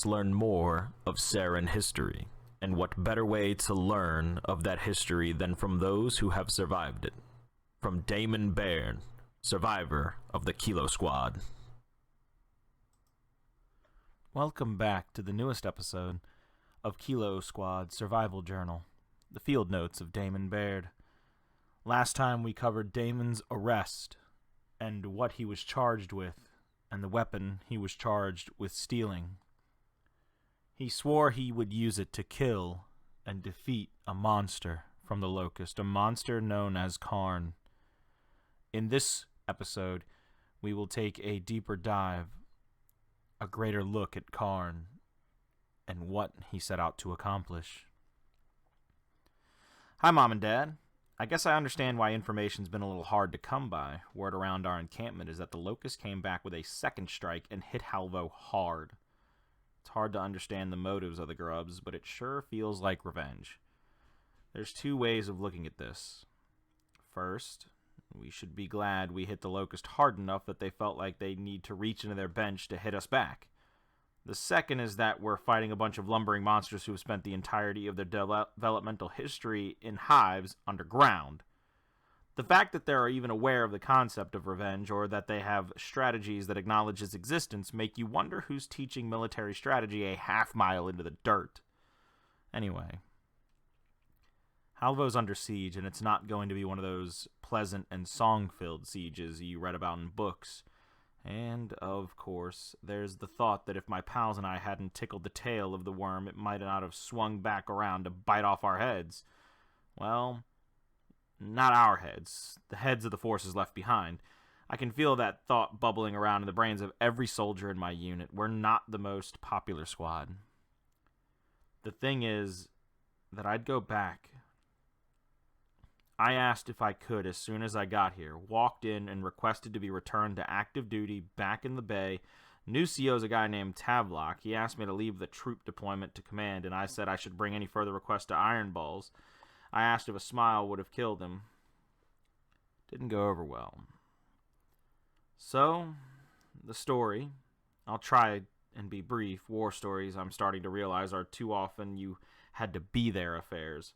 learn more of Saren history, and what better way to learn of that history than from those who have survived it. From Damon Baird, survivor of the Kilo Squad. Welcome back to the newest episode of Kilo Squad Survival Journal, the field notes of Damon Baird. Last time we covered Damon's arrest and what he was charged with and the weapon he was charged with stealing. He swore he would use it to kill and defeat a monster from the Locust, a monster known as Karn. In this episode, we will take a deeper dive, a greater look at Karn and what he set out to accomplish. Hi, Mom and Dad. I guess I understand why information's been a little hard to come by. Word around our encampment is that the Locust came back with a second strike and hit Halvo hard. It's hard to understand the motives of the grubs, but it sure feels like revenge. There's two ways of looking at this. First, we should be glad we hit the Locust hard enough that they felt like they need to reach into their bench to hit us back. The second is that we're fighting a bunch of lumbering monsters who have spent the entirety of their developmental history in hives underground. The fact that they're even aware of the concept of revenge, or that they have strategies that acknowledge its existence, make you wonder who's teaching military strategy a half-mile into the dirt. Anyway, Halvo's under siege, and it's not going to be one of those pleasant and song-filled sieges you read about in books. And, of course, there's the thought that if my pals and I hadn't tickled the tail of the worm, it might not have swung back around to bite off our heads. Well, not our heads, the heads of the forces left behind. I can feel that thought bubbling around in the brains of every soldier in my unit. We're not the most popular squad. The thing is that I'd go back. I asked if I could as soon as I got here, walked in and requested to be returned to active duty back in the bay. New CO's a guy named Tavlock. He asked me to leave the troop deployment to command, and I said I should bring any further requests to Iron Balls. I asked if a smile would have killed him. Didn't go over well. So, the story. I'll try and be brief. War stories, I'm starting to realize, are too often you had to be there affairs.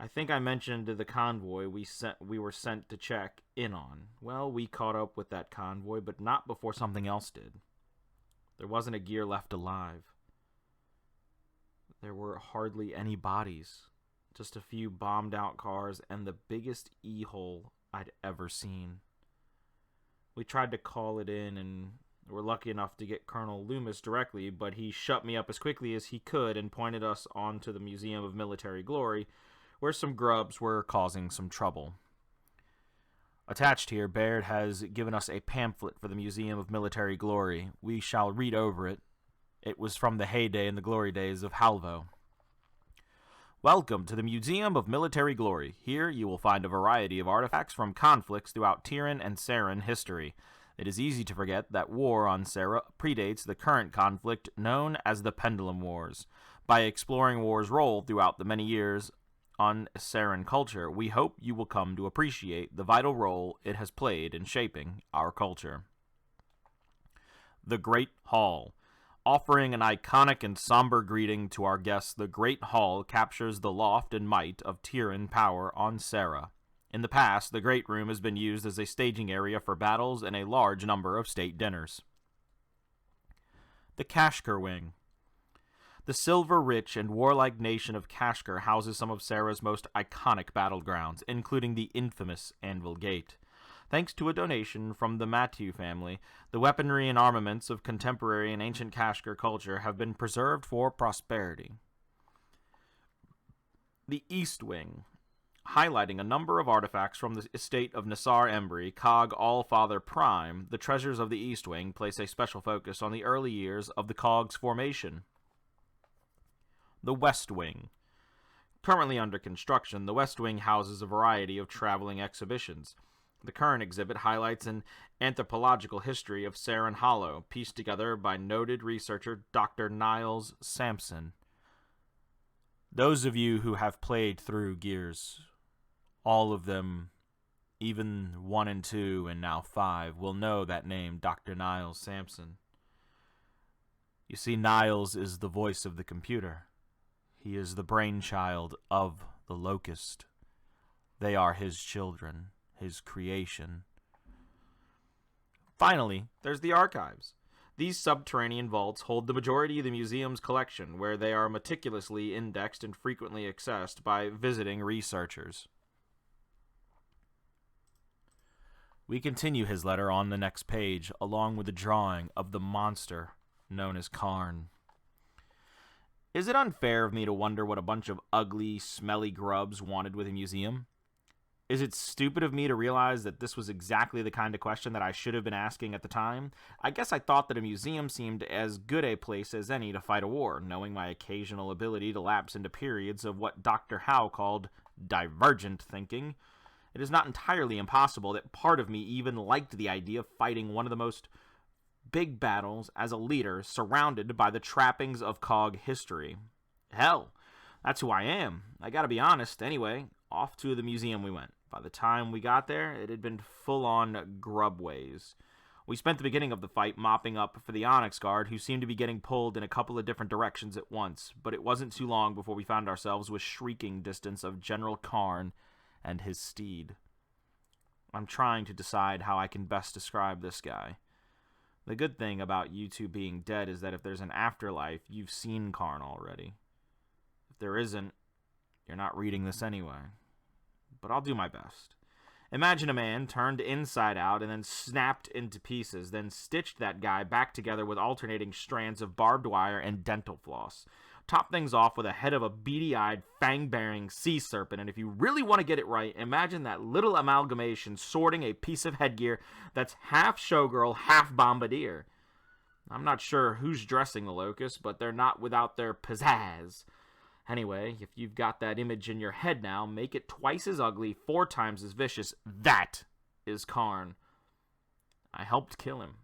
I think I mentioned the convoy we were sent to check in on. Well, we caught up with that convoy, but not before something else did. There wasn't a gear left alive. There were hardly any bodies. Just a few bombed-out cars and the biggest e-hole I'd ever seen. We tried to call it in and were lucky enough to get Colonel Loomis directly, but he shut me up as quickly as he could and pointed us on to the Museum of Military Glory, where some grubs were causing some trouble. Attached here, Baird has given us a pamphlet for the Museum of Military Glory. We shall read over it. It was from the heyday and the glory days of Halvo. Welcome to the Museum of Military Glory. Here you will find a variety of artifacts from conflicts throughout Tyran and Saren history. It is easy to forget that war on Sera predates the current conflict known as the Pendulum Wars. By exploring war's role throughout the many years on Saren culture, we hope you will come to appreciate the vital role it has played in shaping our culture. The Great Hall. Offering an iconic and somber greeting to our guests, the Great Hall captures the loft and might of Tyran power on Sera. In the past, the Great Room has been used as a staging area for battles and a large number of state dinners. The Kashkar Wing. The silver-rich and warlike nation of Kashkar houses some of Sera's most iconic battlegrounds, including the infamous Anvil Gate. Thanks to a donation from the Matu family, the weaponry and armaments of contemporary and ancient Kashkar culture have been preserved for prosperity. The East Wing. Highlighting a number of artifacts from the estate of Nassar Embry, Cog Allfather Prime, the treasures of the East Wing place a special focus on the early years of the Cog's formation. The West Wing. Currently under construction, the West Wing houses a variety of traveling exhibitions. The current exhibit highlights an anthropological history of Saren Hollow, pieced together by noted researcher Dr. Niles Sampson. Those of you who have played through Gears, all of them, even 1 and 2 and now 5, will know that name, Dr. Niles Sampson. You see, Niles is the voice of the computer. He is the brainchild of the Locust. They are his children, his creation. Finally, there's the archives. These subterranean vaults hold the majority of the museum's collection, where they are meticulously indexed and frequently accessed by visiting researchers. We continue his letter on the next page, along with a drawing of the monster known as Karn. Is it unfair of me to wonder what a bunch of ugly, smelly grubs wanted with a museum? Is it stupid of me to realize that this was exactly the kind of question that I should have been asking at the time? I guess I thought that a museum seemed as good a place as any to fight a war, knowing my occasional ability to lapse into periods of what Dr. Howe called divergent thinking. It is not entirely impossible that part of me even liked the idea of fighting one of the most big battles as a leader, surrounded by the trappings of cog history. Hell, that's who I am. I gotta be honest. Anyway, off to the museum we went. By the time we got there, it had been full-on grub ways. We spent the beginning of the fight mopping up for the Onyx Guard, who seemed to be getting pulled in a couple of different directions at once, but it wasn't too long before we found ourselves within shrieking distance of General Karn and his steed. I'm trying to decide how I can best describe this guy. The good thing about you two being dead is that if there's an afterlife, you've seen Karn already. If there isn't, you're not reading this anyway. But I'll do my best. Imagine a man turned inside out and then snapped into pieces, then stitched that guy back together with alternating strands of barbed wire and dental floss. Top things off with a head of a beady-eyed, fang-bearing sea serpent, and if you really want to get it right, imagine that little amalgamation sorting a piece of headgear that's half showgirl, half bombardier. I'm not sure who's dressing the Locust, but they're not without their pizzazz. Anyway, if you've got that image in your head now, make it twice as ugly, 4 times as vicious. That is Karn. I helped kill him.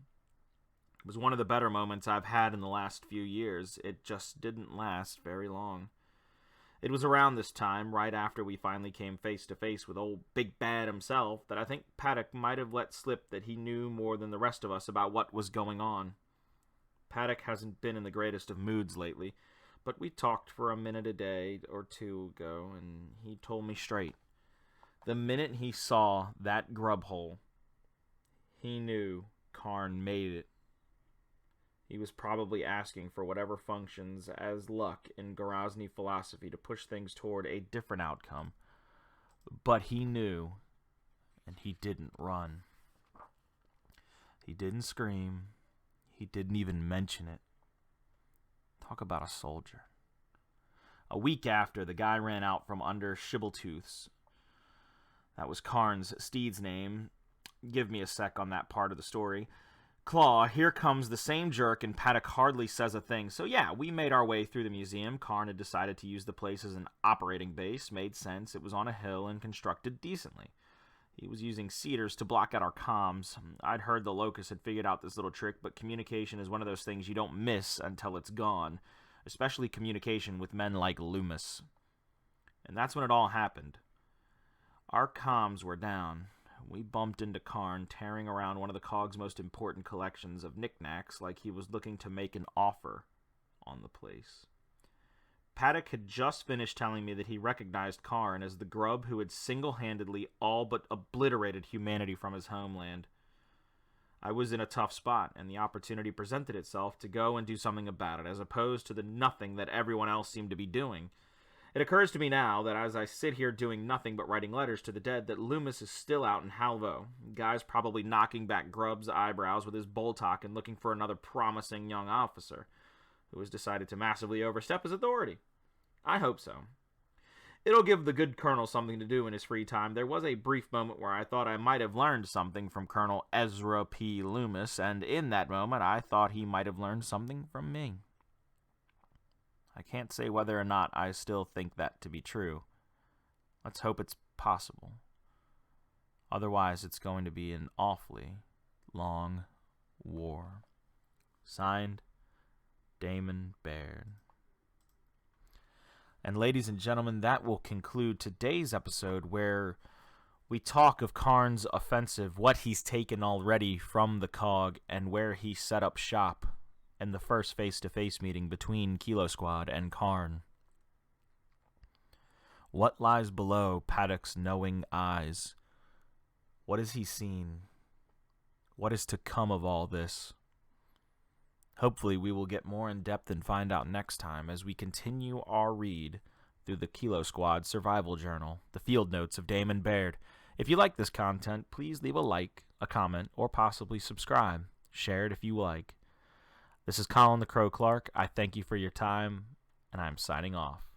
It was one of the better moments I've had in the last few years. It just didn't last very long. It was around this time, right after we finally came face to face with old Big Bad himself, that I think Paduk might have let slip that he knew more than the rest of us about what was going on. Paduk hasn't been in the greatest of moods lately, but we talked for a minute a day or two ago, and he told me straight. The minute he saw that grub hole, he knew Karn made it. He was probably asking for whatever functions as luck in Gorazny philosophy to push things toward a different outcome. But he knew, and he didn't run. He didn't scream. He didn't even mention it. Talk about a soldier. A week after, the guy ran out from under Shibbletooth's. That was Karn's steed's name. Give me a sec on that part of the story. Claw, here comes the same jerk, and Paduk hardly says a thing. So yeah, we made our way through the museum. Karn had decided to use the place as an operating base. Made sense. It was on a hill and constructed decently. He was using cedars to block out our comms. I'd heard the Locust had figured out this little trick, but communication is one of those things you don't miss until it's gone. Especially communication with men like Loomis. And that's when it all happened. Our comms were down. We bumped into Karn, tearing around one of the Cog's most important collections of knickknacks like he was looking to make an offer on the place. Paduk had just finished telling me that he recognized Karn as the grub who had single-handedly all but obliterated humanity from his homeland. I was in a tough spot, and the opportunity presented itself to go and do something about it, as opposed to the nothing that everyone else seemed to be doing. It occurs to me now that as I sit here doing nothing but writing letters to the dead, that Loomis is still out in Halvo. Guy's probably knocking back Grubb's eyebrows with his Boltok and looking for another promising young officer who has decided to massively overstep his authority. I hope so. It'll give the good Colonel something to do in his free time. There was a brief moment where I thought I might have learned something from Colonel Ezra P. Loomis, and in that moment I thought he might have learned something from me. I can't say whether or not I still think that to be true. Let's hope it's possible. Otherwise, it's going to be an awfully long war. Signed, Damon Baird. And ladies and gentlemen, that will conclude today's episode where we talk of Karn's offensive, what he's taken already from the Cog, and where he set up shop and the first face-to-face meeting between Kilo Squad and Karn. What lies below Paduk's knowing eyes? What has he seen? What is to come of all this? Hopefully we will get more in depth and find out next time as we continue our read through the Kilo Squad Survival Journal, the field notes of Damon Baird. If you like this content, please leave a like, a comment, or possibly subscribe. Share it if you like. This is Colin the Crow Clark. I thank you for your time, and I'm signing off.